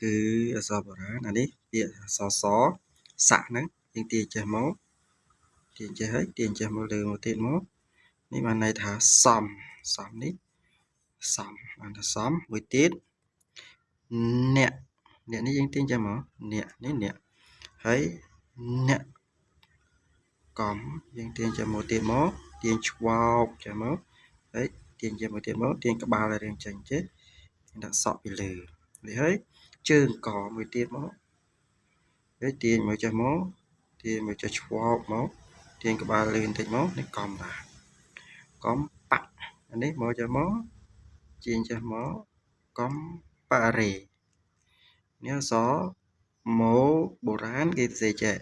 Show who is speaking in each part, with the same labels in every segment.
Speaker 1: គឺអក្សរបុរាណអានេះពាក្យសសសាក់ហ្នឹងយើងទាញចេះមកទាញចេះហើយទាញចេះមកលើមកទៀតមកនេះបានន័យថាសំនេះសំបានថាសំមួយទៀតអ្នកនេះយើងទាញចេះមកអ្នកនេះអ្នកហើយអ្នកកំយើងទាញចេះមកទៀតមកទាញឆ្វោកចេះមកហើយទាញចេះមកទៀតមកទាញក្បាលឲ្យរៀងចេញចេះដាក់សក់ពីលើនេះហើយជើងកមួយទៀតមកហើយទាញមកចេះមកទាញមកចេះឆ្វោកមកទាញក្បាលលឿនតិចមកនេះកំបាទកំបាក់អានេះមកចេះមកទាញចេះមកកំបារេនេះអក្សរម៉ូបុរាណគេសរសេរចេះ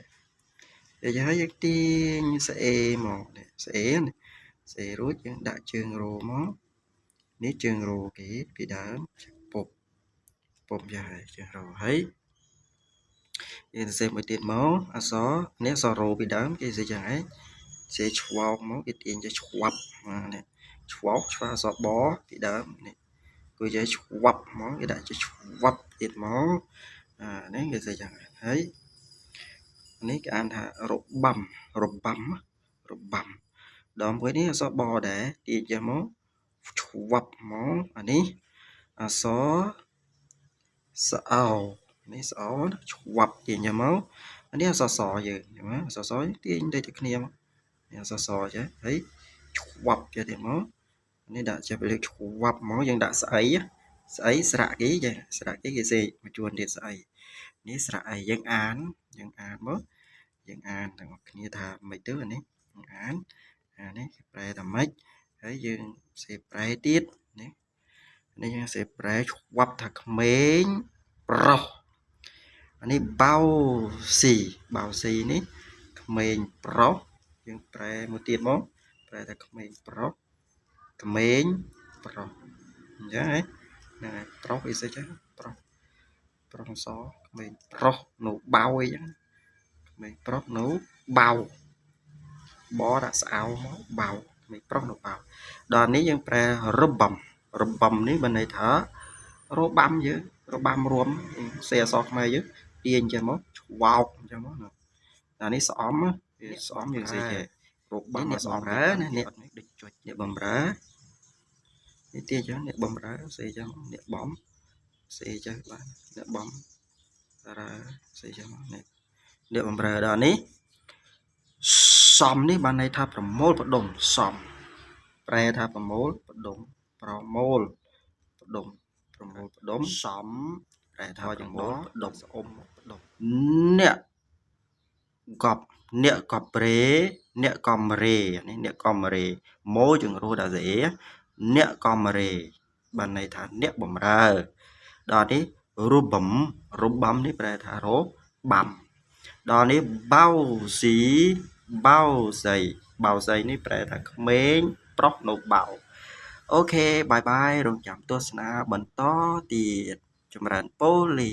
Speaker 1: តែហើយយើងទាញស្អេមកនេះស្អេរួចយើងដាក់ជើងរោមកនេះជើងរោគេពីដើមពុំចាស់ជើងរោហើយយើងសរសេរមួយទៀតមកអក្សរនេះអក្សររោពីដើមគេសរសេរយ៉ាងឯងសរសេរឆ្វោកមកគេទាញចេះឆ្វាប់នេះឆ្វោកឆ្វាអក្សរបពីដើមនេះគួរចេះឆ្វាប់មកគេដាក់ចេះឆ្វាប់ទៀតមកនេះគេសរសេរយ៉ាងហើយនេះគេអានថារបាំដល់មួយនេះអក្សរបដែរទាញចេះមកឆ្វាប់មកអានេះអក្សរស្អោនេះស្អោឆ្វាប់ទាញចេះមកអានេះអក្សរសយើងឃើញ吗អក្សរសទាញដូចតែគ្នាមកនេះអក្សរសចេះហើយឆ្វាប់ចេះទៀតមកនេះដាក់ចេះលើឆ្វាប់មកយើងដាក់ស្អីស្រៈគេចេះស្រៈគេសេមកជួនទៀតស្អីនេះស្រៈអីយើងអានមកយើងអានទាំងអស់គ្នាថាមិនទៅអានេះអានេះប្រែថាម៉េចហើយយើងសេប្រែទៀតនេះយើងសេប្រែឆ្វាប់ថាក្មេងប្រុសអានេះបៅស៊ីនេះក្មេងប្រុសយើងប្រែមួយទៀតមកប្រែថាក្មេងប្រុសអញ្ចឹងហ៎ហ្នឹងហើយប្រុសអីសិចប្រុសសក្មេងប្រុសនៅបៅអីចឹងក្មេងប្រុសនៅបៅបដាក់ស្អោមកបៅក្មេងប្រុសនៅបៅដល់នេះយើងប្រែរបាំនេះបានន័យថារបាំយើងរបាំរួមសេអសខ្មែរយើងទាញចេះមកឆ្វោកអញ្ចឹងមកដល់នេះស្អំយើងសេចេះរបាំស្អំរើណានេះដូចចុចនេះបំរើនេះទាញចឹងនេះបំរើសេចឹងនេះបំសេចឹងបាទនេះបំរើសេចឹងនេះបំរើដល់នេះសំនេះបានន័យថាប្រមូលផ្ដុំសំប្រែថាប្រមូលផ្ដុំសំប្រែថាប្រមូលផ្ដុំស្អុំផ្ដុំអ្នកកប់រេនេះអ្នកកំរេម៉ូជាងរស់ដល់ស្អីអ្នកកំរេបានន័យថាអ្នកបំរើដល់នេះរបាំនេះប្រែថារបាំដល់នេះបៅសីនេះប្រែថាក្មេងប្រុសនៅបៅអូខេបាយរងចាំទស្សនាបន្តទៀតចម្រើនពលា